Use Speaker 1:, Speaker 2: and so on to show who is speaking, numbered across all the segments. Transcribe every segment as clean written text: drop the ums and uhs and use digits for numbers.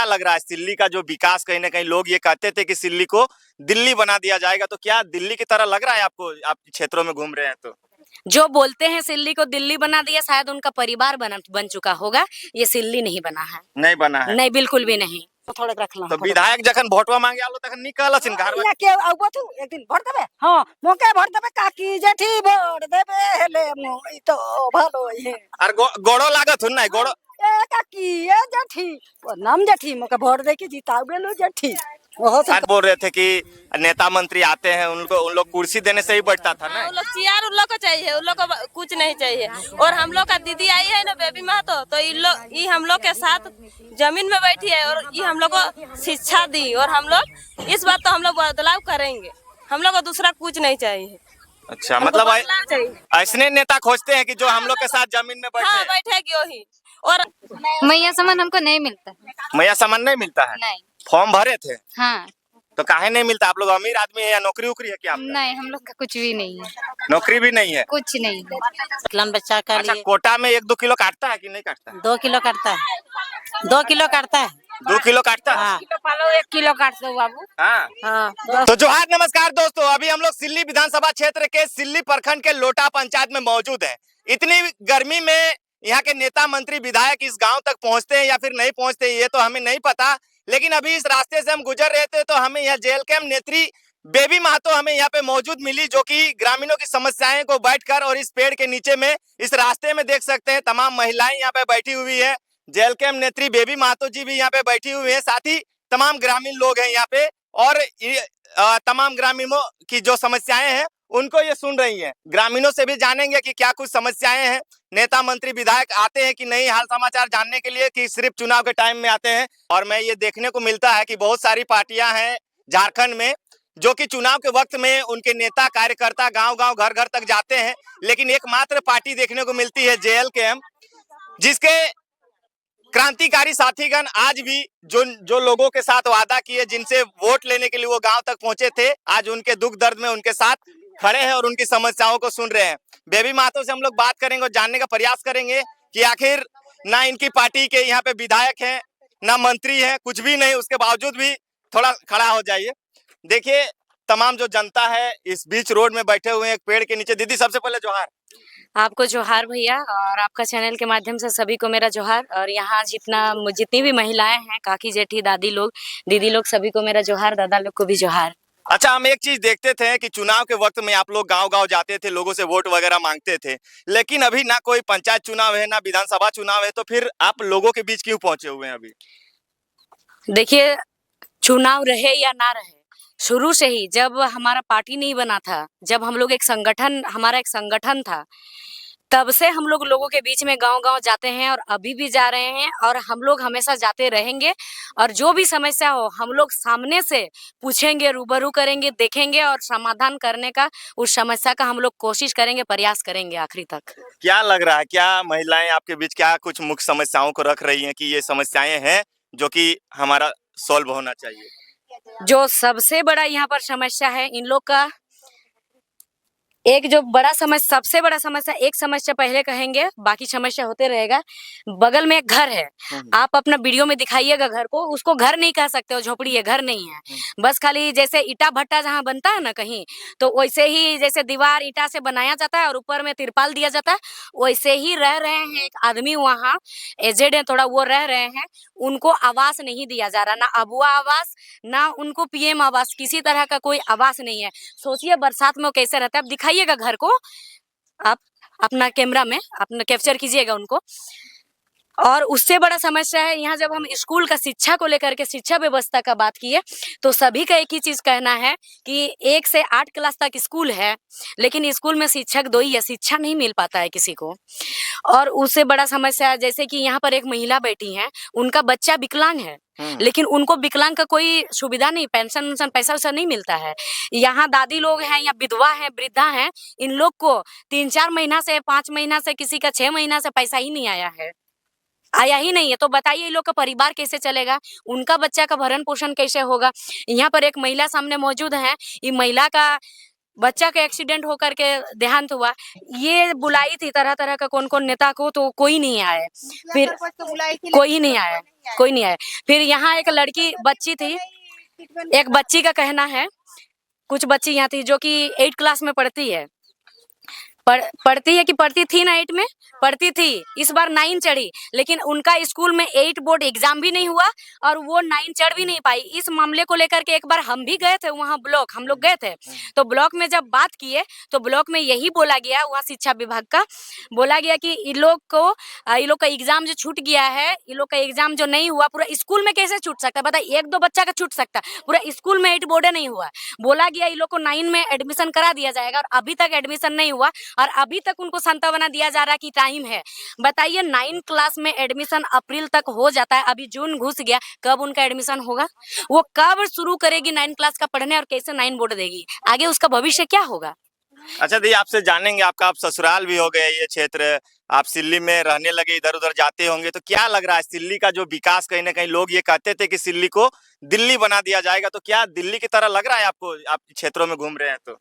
Speaker 1: क्या लग रहा है सिल्ली का जो विकास, कहीं ना कहीं लोग ये कहते थे कि सिल्ली को दिल्ली बना दिया जाएगा, तो क्या दिल्ली की तरह लग रहा है आपको? आप क्षेत्रों में घूम रहे हैं तो
Speaker 2: जो बोलते हैं सिल्ली को दिल्ली बना दिया, शायद उनका परिवार बन चुका होगा। ये सिल्ली नहीं बना है,
Speaker 1: नहीं बना है।
Speaker 2: नहीं, बिल्कुल भी नहीं। थोड़े रख लो
Speaker 1: तो विधायक जखन भोटवा मांगे आलो तखन निकल छिन घर
Speaker 3: या के आउबो तू एक दिन भोट देबे। हां मोके भोट देबे काकी जेठी भोट देबे हेले मोई तो भालो ये
Speaker 1: और गोड़ो लागत हुन नहीं गोड़ो
Speaker 3: ए काकी ए जेठी नाम जेठी मोके भोट दे के जिताऊ गेलो जेठी। ओहो
Speaker 1: आज बोल रहे थे कि नेता मंत्री आते हैं उन लोग कुर्सी देने से ही बैठता था ना।
Speaker 4: उन लोग चेयर उन लोग को चाहिए, उन लोग को कुछ नहीं चाहिए। और हम लोग का दीदी आई है ना बेबी महतो, तो ये हम लोग के साथ जमीन में बैठी है और ये हम लोग को शिक्षा दी और हम लोग इस बात तो हम लोग बदलाव करेंगे। हम लोग को दूसरा कुछ नहीं चाहिए।
Speaker 1: अच्छा, मतलब ऐसे नेता खोजते हैं कि जो हम लोग के साथ जमीन में बैठे।
Speaker 4: हाँ, बैठेगी वही। और
Speaker 5: मैया सामान हमको नहीं मिलता।
Speaker 1: मैया सामान नहीं मिलता है?
Speaker 5: नहीं।
Speaker 1: फॉर्म भरे थे?
Speaker 5: हाँ।
Speaker 1: तो काहे नहीं मिलता? आप लोग अमीर आदमी है या नौकरी उकरी है क्या?
Speaker 5: नहीं, हम लोग का कुछ भी नहीं है।
Speaker 1: नौकरी भी नहीं है?
Speaker 5: कुछ नहीं है।
Speaker 4: इस्लाम बच्चा का
Speaker 1: अच्छा, कोटा में 1-2 किलो काटता है कि नहीं काटता?
Speaker 4: 2 किलो काटता है, 2 किलो काटता है।
Speaker 1: 2 किलो काटता है?
Speaker 4: हाँ।
Speaker 2: पालो 1 किलो काट दो बाबू।
Speaker 1: हाँ। तो जोहार, नमस्कार दोस्तों, अभी हम लोग सिल्ली विधानसभा क्षेत्र के सिल्ली प्रखंड के लोटा पंचायत में मौजूद हैं। इतनी गर्मी में यहाँ के नेता मंत्री विधायक इस गांव तक पहुंचते हैं या फिर नहीं पहुंचते ये तो हमें नहीं पता, लेकिन अभी इस रास्ते से हम गुजर रहे थे तो हमें यह जेल कैंप नेत्री बेबी महतो हमें यहाँ पे मौजूद मिली, जो कि ग्रामीणों की समस्याएं को बैठकर और इस पेड़ के नीचे में इस रास्ते में देख सकते हैं तमाम महिलाएं यहाँ पे बैठी हुई है। जेल कैंप नेत्री बेबी महतो जी भी यहाँ पे बैठी हुई है, साथ ही तमाम ग्रामीण लोग हैं यहाँ पे और तमाम ग्रामीणों की जो समस्याएं हैं उनको ये सुन रही हैं। ग्रामीणों से भी जानेंगे कि क्या कुछ समस्याएं हैं, नेता मंत्री विधायक आते हैं कि नहीं, हाल समाचार जानने के लिए कि सिर्फ चुनाव के टाइम में आते हैं। और मैं ये देखने को मिलता है कि बहुत सारी पार्टियां हैं झारखंड में जो कि चुनाव के वक्त में उनके नेता कार्यकर्ता गांव-गांव घर-घर तक जाते हैं, लेकिन एकमात्र पार्टी देखने को मिलती है जेएलकेएम, जिसके क्रांतिकारी साथीगण आज भी जो लोगों के साथ वादा किए, जिनसे वोट लेने के लिए वो गांव तक पहुंचे थे, आज उनके दुख दर्द में उनके साथ खड़े हैं और उनकी समस्याओं को सुन रहे हैं। बेबी महतो से हम लोग बात करेंगे और जानने का प्रयास करेंगे कि आखिर ना इनकी पार्टी के यहाँ पे विधायक हैं, ना मंत्री हैं, कुछ भी नहीं, उसके बावजूद भी थोड़ा खड़ा हो जाइए। देखिए तमाम जो जनता है इस बीच रोड में बैठे हुए हैं एक पेड़ के नीचे। दीदी सबसे पहले जोहार।
Speaker 2: आपको जोहार भैया, और आपका चैनल के माध्यम से सभी को मेरा जोहार। और यहाँ जितनी भी महिलाएं हैं, काकी जेठी दादी लोग दीदी लोग, सभी को मेरा जोहार, दादा लोग को भी जोहार।
Speaker 1: अच्छा, हम एक चीज देखते थे कि चुनाव के वक्त में आप लोग गांव-गांव जाते थे, लोगों से वोट वगैरह मांगते थे, लेकिन अभी ना कोई पंचायत चुनाव है ना विधानसभा चुनाव है, तो फिर आप लोगों के बीच क्यों पहुंचे हुए हैं अभी?
Speaker 2: देखिए, चुनाव रहे या ना रहे, शुरू से ही जब हमारा पार्टी नहीं बना था, जब हम लोग हमारा एक संगठन था, तब से हम लोग लोगों के बीच में गांव-गांव जाते हैं और अभी भी जा रहे हैं और हम लोग हमेशा जाते रहेंगे। और जो भी समस्या हो हम लोग सामने से पूछेंगे, रूबरू करेंगे, देखेंगे और समाधान करने का, उस समस्या का हम लोग कोशिश करेंगे, प्रयास करेंगे आखिरी तक।
Speaker 1: क्या लग रहा है, क्या महिलाएं आपके बीच क्या कुछ मुख्य समस्याओं को रख रही हैं कि ये समस्याएं हैं जो कि हमारा सॉल्व होना चाहिए?
Speaker 2: जो सबसे बड़ा यहाँ पर समस्या है इन लोग का, एक जो सबसे बड़ा समस्या, एक समस्या पहले कहेंगे, बाकी समस्या होते रहेगा। बगल में एक घर है, आप अपना वीडियो में दिखाइएगा घर को, उसको घर नहीं कह सकते हो, झोपड़ी है, घर नहीं है। बस खाली जैसे ईटा भट्टा जहाँ बनता है ना कहीं, तो वैसे ही जैसे दीवार ईटा से बनाया जाता है और ऊपर में तिरपाल दिया जाता है, वैसे ही रह रहे हैं। एक आदमी वहाँ एजेड है थोड़ा, वो रह रहे हैं, उनको आवास नहीं दिया जा रहा, ना अबुआ आवास, ना उनको पीएम आवास, किसी तरह का कोई आवास नहीं है। सोचिए बरसात में वो कैसे रहता है। अब दिखाइएगा घर को, आप अपना कैमरा में अपना कैप्चर कीजिएगा उनको। और उससे बड़ा समस्या है यहाँ, जब हम स्कूल का शिक्षा को लेकर के, शिक्षा व्यवस्था का बात किए, तो सभी का एक ही चीज कहना है कि 1 से 8 क्लास तक स्कूल है, लेकिन स्कूल में शिक्षक 2 ही है, शिक्षा नहीं मिल पाता है किसी को। और उससे बड़ा समस्या है, जैसे कि यहाँ पर एक महिला बैठी है, उनका बच्चा विकलांग है, लेकिन उनको विकलांग का कोई सुविधा नहीं, पेंशन वेंशन पैसा वैसा नहीं मिलता है। यहाँ दादी लोग हैं या विधवा है, वृद्धा है, इन लोग को 3-4 महीना से, 5 महीना से, किसी का 6 महीना से पैसा ही नहीं आया ही नहीं है। तो बताइए ये लोग का परिवार कैसे चलेगा, उनका बच्चा का भरण पोषण कैसे होगा। यहाँ पर एक महिला सामने मौजूद है, ये महिला का बच्चा का एक्सीडेंट होकर के देहांत हुआ। ये बुलाई थी तरह तरह का कौन कौन नेता को, तो कोई नहीं आया। फिर कोई नहीं आया, कोई नहीं आया। फिर यहाँ एक लड़की बच्ची थी, एक बच्ची का कहना है, कुछ बच्ची यहाँ थी जो कि 8 क्लास में पढ़ती है, पढ़ती है कि पढ़ती थी ना, 8 में पढ़ती थी, इस बार 9 चढ़ी, लेकिन उनका स्कूल में 8 बोर्ड एग्जाम भी नहीं हुआ और वो 9 चढ़ भी नहीं पाई। इस मामले को लेकर के एक बार हम भी गए थे वहाँ ब्लॉक, हम लोग गए थे, तो ब्लॉक में जब बात किए तो ब्लॉक में यही बोला गया, वहाँ शिक्षा विभाग का बोला गया कि इन लोग का एग्जाम जो छूट गया है, इन लोग का एग्जाम जो नहीं हुआ, पूरा स्कूल में कैसे छूट सकता है? बताइए, 1-2 बच्चा का छूट सकता है, पूरा स्कूल में 8 बोर्ड नहीं हुआ। बोला गया इन लोग को 9 में एडमिशन करा दिया जाएगा और अभी तक एडमिशन नहीं हुआ और अभी तक उनको सांत्वना दिया जा रहा है कि टाइम है। बताइए, 9 क्लास में एडमिशन अप्रैल तक हो जाता है, अभी जून घुस गया, कब उनका एडमिशन होगा? वो कब शुरू करेगी 9 क्लास का पढ़ने और कैसे 9 बोर्ड देगी? आगे उसका भविष्य क्या होगा?
Speaker 1: अच्छा दी, आपसे जानेंगे, आपका आप ससुराल भी हो गए ये क्षेत्र, आप सिल्ली में रहने लगे, इधर उधर जाते होंगे, तो क्या लग रहा है सिल्ली का जो विकास? कहीं ना कहीं लोग ये कहते थे कि सिल्ली को दिल्ली बना दिया जाएगा, तो क्या दिल्ली की तरह लग रहा है आपको? आप क्षेत्रों में घूम रहे हैं तो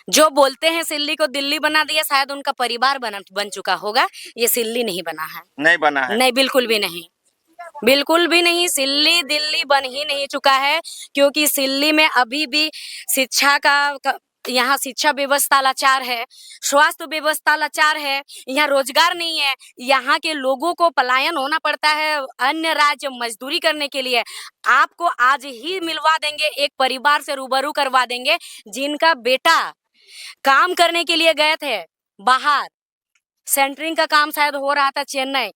Speaker 2: जो बोलते हैं सिल्ली को दिल्ली बना दिया, शायद उनका परिवार बन चुका होगा, ये सिल्ली नहीं बना है।
Speaker 1: नहीं बना है?
Speaker 2: नहीं, बिल्कुल भी नहीं, बिल्कुल भी नहीं। सिल्ली दिल्ली बन ही नहीं चुका है, क्योंकि सिल्ली में अभी भी शिक्षा का यहाँ शिक्षा व्यवस्था लाचार है, स्वास्थ्य व्यवस्था लाचार है, यहाँ रोजगार नहीं है, यहाँ के लोगों को पलायन होना पड़ता है अन्य राज्य मजदूरी करने के लिए। आपको आज ही मिलवा देंगे, एक परिवार से रूबरू करवा देंगे जिनका बेटा काम करने के लिए गए थे बाहर, सेंटरिंग का काम शायद हो रहा था चेन्नई,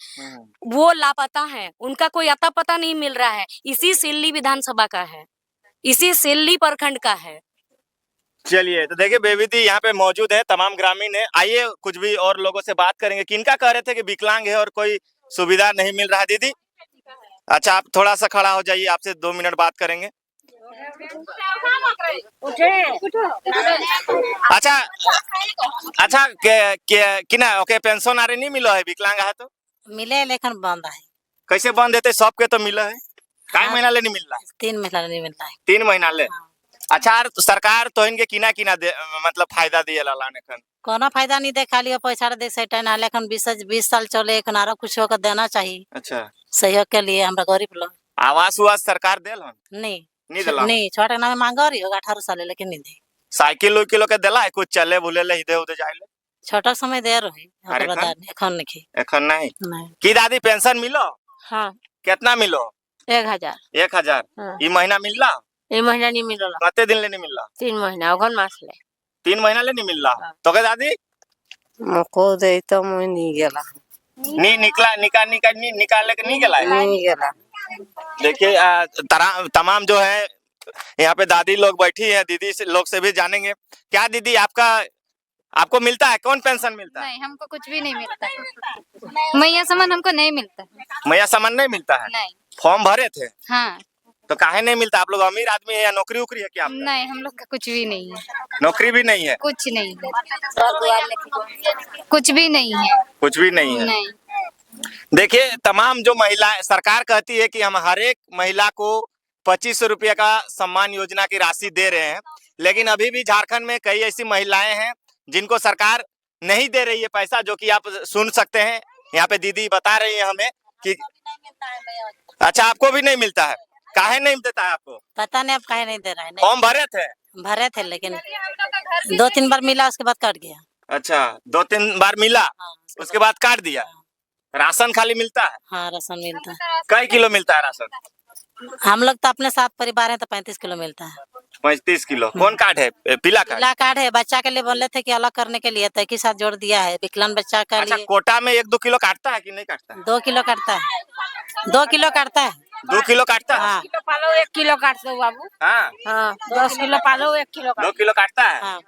Speaker 2: वो लापता है, उनका कोई अता पता नहीं मिल रहा है। इसी सिल्ली विधानसभा का है, इसी सिल्ली प्रखंड का है।
Speaker 1: चलिए, तो देखिए बेबी दी यहाँ पे मौजूद है, तमाम ग्रामीण है। आइए कुछ भी और लोगों से बात करेंगे। किनका कह रहे थे कि विकलांग है और कोई सुविधा नहीं मिल रहा है? दीदी, अच्छा आप थोड़ा सा खड़ा हो जाइए, आपसे 2 मिनट बात करेंगे। अच्छा अच्छा, किना ओके पेंशन आरे नहीं मिलो है? विकलांग है तो
Speaker 3: मिले लेकिन बंद है।
Speaker 1: कैसे बंद देते? सबके तो मिला है, काई महीना ले नहीं मिल रहा है?
Speaker 3: 3 महीना नहीं मिलता है।
Speaker 1: 3 महीना ले। अच्छा, तो सरकार तो इनके किना किना दे, मतलब फायदा दिए लाने खन
Speaker 3: कोनो फायदा नहीं दे, खाली पैसा दे सेटन, लेकिन 20 साल चले, आरो कुछ होकर देना चाहिए।
Speaker 1: अच्छा,
Speaker 3: सहयोग के लिए हमरा गरीब लोग।
Speaker 1: आवास उवास सरकार देल हन?
Speaker 3: नहीं
Speaker 1: दिला?
Speaker 3: नहीं, छोटे नाम मांगा रही होगा 18 साल, लेकिन नहीं दे।
Speaker 1: साइकिल उइकिल के देला है? कुछ चले बुले ले इधर उधर जाए ले?
Speaker 3: छोटा समय दे रही
Speaker 1: अरे
Speaker 3: एखन नहीं।
Speaker 1: एखन नहीं।
Speaker 3: नहीं।
Speaker 1: की दादी पेंशन मिलो?
Speaker 3: हाँ,
Speaker 1: कितना मिलो?
Speaker 3: 1000।
Speaker 1: 1000
Speaker 3: हाँ।
Speaker 1: ई महीना मिलला?
Speaker 3: ये महीना नहीं मिलला।
Speaker 1: कते दिन ले नहीं मिलला?
Speaker 3: 3 महीना अगन मास ले।
Speaker 1: 3 महीना ले नहीं मिलला? तो के दादी
Speaker 3: मको दे तो मुई नहीं गेला।
Speaker 1: नहीं निकालने के नहीं गला है?
Speaker 3: नहीं गेला।
Speaker 1: देखिए तमाम जो है यहाँ पे दादी लोग बैठी है, दीदी से लोग से भी जानेंगे। क्या दीदी, आपको मिलता है? कौन पेंशन मिलता है?
Speaker 5: नहीं, हमको कुछ भी नहीं मिलता है। मैया सामान हमको नहीं मिलता है।
Speaker 1: मैया सामान नहीं मिलता है?
Speaker 5: नहीं।
Speaker 1: फॉर्म भरे थे
Speaker 5: हाँ।
Speaker 1: तो काहे नहीं मिलता? आप लोग अमीर आदमी है या नौकरी उकरी है क्या आपका?
Speaker 5: नहीं, हम लोग का कुछ भी नहीं है।
Speaker 1: नौकरी भी नहीं है?
Speaker 5: कुछ नहीं है, कुछ भी नहीं है।
Speaker 1: कुछ भी नहीं है?
Speaker 5: नहीं।
Speaker 1: देखिए, तमाम जो महिलाएं, सरकार कहती है कि हम हर एक महिला को 2500 रुपये का सम्मान योजना की राशि दे रहे हैं, लेकिन अभी भी झारखंड में कई ऐसी महिलाएं हैं जिनको सरकार नहीं दे रही है पैसा, जो कि आप सुन सकते हैं। यहाँ पे दीदी बता रही है हमें कि अच्छा, आपको भी नहीं मिलता है? काहे नहीं देता है आपको?
Speaker 3: पता नहीं अब काहे नहीं दे रहा है।
Speaker 1: फॉर्म भरे थे?
Speaker 3: भरे थे, लेकिन 2-3 बार मिला, उसके बाद कट गया।
Speaker 1: अच्छा, 2-3 बार मिला,
Speaker 3: हाँ,
Speaker 1: उसके बाद काट दिया। राशन खाली मिलता है?
Speaker 3: हाँ, राशन मिलता है।
Speaker 1: कई किलो मिलता है राशन?
Speaker 3: हम लोग तो अपने 7 परिवार है तो 35 किलो मिलता है।
Speaker 1: 35 किलो। कौन कार्ड है? पीला कार्ड?
Speaker 3: पीला कार्ड है। बच्चा के लिए बोले थे कि अलग करने के लिए, तो एक ही साथ जोड़ दिया है। विकलांग बच्चा का
Speaker 1: अच्छा,
Speaker 3: लिए
Speaker 1: कोटा में 1-2 किलो काटता है कि नहीं काटता है?
Speaker 3: 2 किलो काटता है। 2 किलो काटता है।
Speaker 1: 2 किलो काटता है?
Speaker 3: हाँ।
Speaker 2: पालो 1 किलो काट दो बाबू।
Speaker 1: हाँ,
Speaker 3: हाँ,
Speaker 2: 10 किलो पालो 1 किलो
Speaker 1: 2 किलो काटता है।
Speaker 3: हाँ।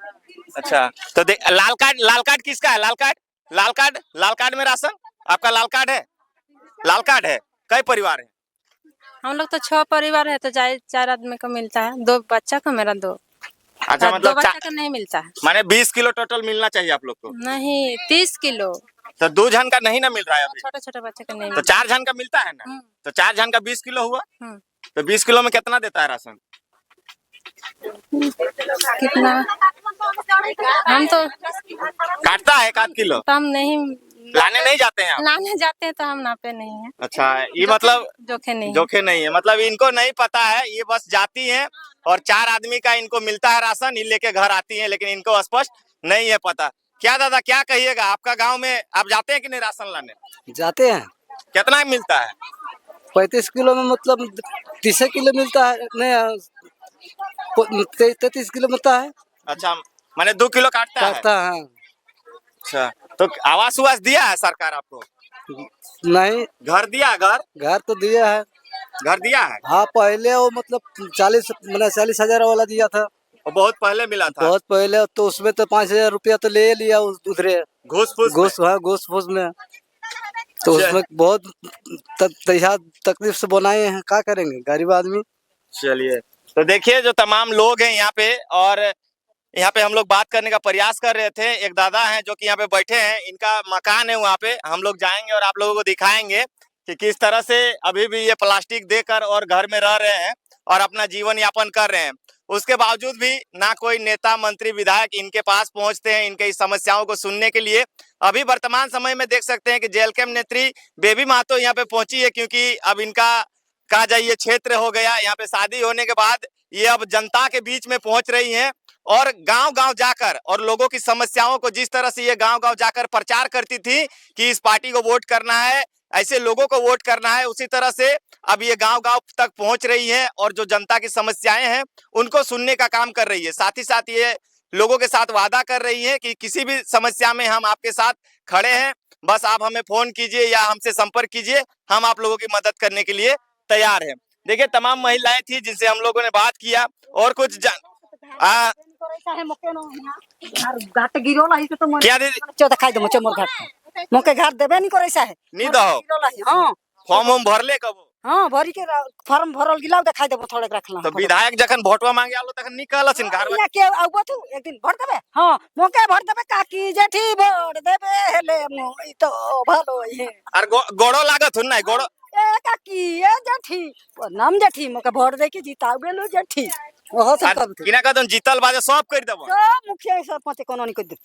Speaker 1: अच्छा, तो देख, लाल कार्ड किसका है? लाल कार्ड में राशन आपका लाल कार्ड है? लाल कार्ड है। कई परिवार है?
Speaker 6: हम लोग तो 6 परिवार है, तो 4 आदमी को मिलता है। 2 बच्चा को, मेरा 2।
Speaker 1: अच्छा,
Speaker 6: 2
Speaker 1: मतलब
Speaker 6: बच्चा को नहीं मिलता है।
Speaker 1: माने 20 किलो टोटल मिलना चाहिए आप लोग को?
Speaker 6: नहीं, 30 किलो।
Speaker 1: तो 2 जन का नहीं ना मिल रहा है अभी?
Speaker 6: छोटे छोटे बच्चे को नहीं
Speaker 1: तो
Speaker 6: मिलता।
Speaker 1: 4 जन का मिलता है ना? तो 4 जन का 20 किलो हुआ।
Speaker 6: हम्म।
Speaker 1: तो 20 किलो में कितना देता है राशन?
Speaker 6: कितना हम तो
Speaker 1: काटता है 1 किलो?
Speaker 6: तो हम नहीं
Speaker 1: लाने नहीं जाते हैं आप?
Speaker 6: लाने जाते हैं तो हम नापे नहीं है।
Speaker 1: अच्छा, ये मतलब
Speaker 6: जोखे नहीं है।
Speaker 1: जोखे नहीं है, मतलब इनको नहीं पता है, ये बस जाती हैं और 4 आदमी का इनको मिलता है राशन, ये लेके घर आती हैं, लेकिन इनको स्पष्ट नहीं है पता। क्या दादा, क्या कहिएगा, आपका गांव में आप जाते हैं कि नहीं राशन लाने?
Speaker 7: जाते हैं।
Speaker 1: कितना मिलता है?
Speaker 7: 35 किलो में मतलब 30 किलो मिलता है, नहीं 33 किलो मिलता है।
Speaker 1: अच्छा, माने 2 किलो काटता है?
Speaker 7: काटता है।
Speaker 1: अच्छा, तो आवास उवास दिया है सरकार आपको?
Speaker 7: नहीं,
Speaker 1: घर दिया?
Speaker 7: घर तो दिया है।
Speaker 1: घर दिया है?
Speaker 7: हाँ, पहले वो मतलब 40,000 वाला दिया था।
Speaker 1: वो बहुत पहले मिला था?
Speaker 7: बहुत पहले, तो उसमें तो 5,000 रुपया तो ले लिया उस दूसरे
Speaker 1: घूस फूस
Speaker 7: घूस, हाँ घूस फूस में। तो उसमें बहुत तकलीफ से बनाए हैं, क्या करेंगे गरीब आदमी।
Speaker 1: चलिए, तो देखिए जो तमाम लोग हैं यहाँ पे, और यहाँ पे हम लोग बात करने का प्रयास कर रहे थे। एक दादा हैं जो कि यहाँ पे बैठे हैं, इनका मकान है वहाँ पे, हम लोग जाएंगे और आप लोगों को दिखाएंगे कि किस तरह से अभी भी ये प्लास्टिक देकर और घर में रह रहे हैं और अपना जीवन यापन कर रहे हैं। उसके बावजूद भी ना कोई नेता, मंत्री, विधायक इनके पास पहुंचते हैं इनके इस समस्याओं को सुनने के लिए। अभी वर्तमान समय में देख सकते हैं कि जेएलकेएम नेत्री बेबी महतो यहाँ पे पहुंची है, क्योंकि अब इनका कहा जाए ये क्षेत्र हो गया, यहाँ पे शादी होने के बाद ये अब जनता के बीच में पहुंच रही हैं और गांव-गांव जाकर और लोगों की समस्याओं को, जिस तरह से ये गांव-गांव जाकर प्रचार करती थी कि इस पार्टी को वोट करना है, ऐसे लोगों को वोट करना है, उसी तरह से अब ये गांव-गांव तक पहुंच रही है और जो जनता की समस्याएं हैं उनको सुनने का काम कर रही है। साथ ही साथ ये लोगों के साथ वादा कर रही है कि किसी भी समस्या में हम आपके साथ खड़े हैं, बस आप हमें फोन कीजिए या हमसे संपर्क कीजिए, हम आप लोगों की मदद करने के लिए तैयार है। देखिए तमाम महिलाएं थी जिनसे हम लोगों ने बात किया और कुछ क्या
Speaker 3: मोके घर देबे नहीं करे है
Speaker 1: नहीं दो
Speaker 3: हाँ
Speaker 1: फॉर्म हम भरले कबो?
Speaker 3: हाँ भरी के फॉर्म भरल गिलाव दिखाई देबो थोड़े रखला।
Speaker 1: तो विधायक जखन वोटवा मांगे आलो तखन निकलछिन घर में
Speaker 3: के आबो तू एक दिन भर देबे। हाँ मोके भर देबे काकी जेठी भर देबे हेले ई तो भालो है।
Speaker 1: और गोड़ो लागत हुन नहीं गोड़ो
Speaker 3: ए काकी ए जेठी नाम जेठी मोके भर दे के जिताबे लो जेठी ओहो सब कर दे
Speaker 1: किना कहतन जीतल बाजे सब कर देबो
Speaker 3: सब मुखिया सरपंच कोनो नहीं कर दे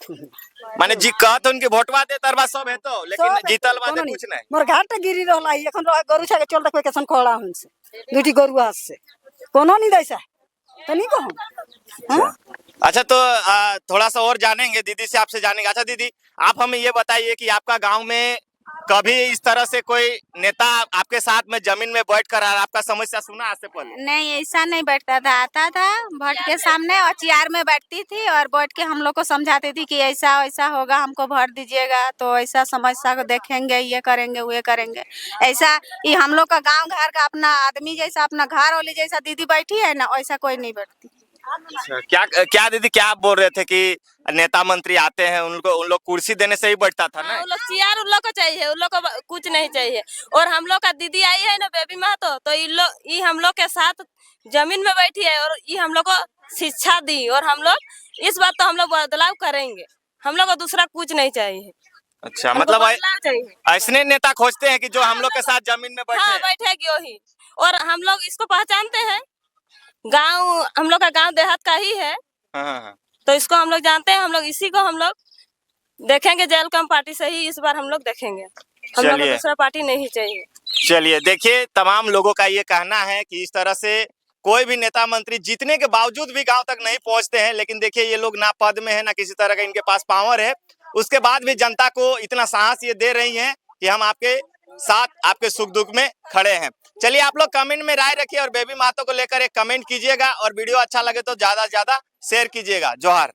Speaker 1: माने जी कहत उनके वोटवा दे तरबा सब हेतो, लेकिन जीतल बाजे कुछ नहीं।
Speaker 3: मोर घाट गिरी रहला एखन रह गरु छके चल देखबे केसन खोला हुन से दुटी गरु हाथ से कोनो नहीं दैसा तनी को। हां
Speaker 1: अच्छा, तो थोड़ा सा और जानेंगे दीदी से, आपसे जानेंगे। अच्छा दीदी, आप हमें ये बताइए कि आपका गांव में कभी इस तरह से कोई नेता आपके साथ में जमीन में बैठकर आपका समस्या सुना आज से पहले?
Speaker 8: नहीं, ऐसा नहीं बैठता था, आता था भोट के सामने और चेयर में बैठती थी और बैठ के हम लोग को समझाती थी कि ऐसा ऐसा होगा, हमको वोट दीजिएगा तो ऐसा समस्या को देखेंगे, ये करेंगे वो करेंगे। ऐसा ये हम लोग का गांव घर का अपना आदमी जैसा, अपना घर वाली जैसा दीदी बैठी है ना, वैसा कोई नहीं बैठती।
Speaker 1: अच्छा, क्या दीदी, क्या आप बोल रहे थे कि नेता मंत्री आते हैं उन लोग कुर्सी देने से ही बैठता था ना?
Speaker 4: उन लोग चेयर उन लोग को चाहिए, उन लोग को कुछ नहीं चाहिए। और हम लोग का दीदी आई है ना बेबी महतो, तो ये हम लोग के साथ जमीन में बैठी है और ये हम लोग को शिक्षा दी और हम लोग इस बात तो हम लोग बदलाव करेंगे, हम लोग को दूसरा कुछ नहीं चाहिए।
Speaker 1: अच्छा, मतलब ऐसे नेता खोजते हैं कि जो हम लोग के साथ जमीन में बैठे?
Speaker 4: हाँ, बैठेगी वही। और हम लोग इसको पहचानते हैं, गांव हम लोग का गांव देहात का ही है।
Speaker 1: हाँ।
Speaker 4: तो इसको हम लोग जानते हैं, हम लोग इसी को हम लोग देखेंगे, जेएलकेएम पार्टी से ही इस बार हम लोग देखेंगे, हम लोग को दूसरा पार्टी नहीं चाहिए।
Speaker 1: चलिए, देखिए तमाम लोगों का ये कहना है कि इस तरह से कोई भी नेता मंत्री जीतने के बावजूद भी गांव तक नहीं पहुंचते हैं, लेकिन देखिए ये लोग ना पद में है ना किसी तरह का इनके पास पावर है, उसके बाद भी जनता को इतना साहस ये दे रही हैं कि हम आपके साथ आपके सुख दुख में खड़े हैं। चलिए, आप लोग कमेंट में राय रखिए और बेबी महतो को लेकर एक कमेंट कीजिएगा और वीडियो अच्छा लगे तो ज्यादा से ज्यादा शेयर कीजिएगा। जोहार।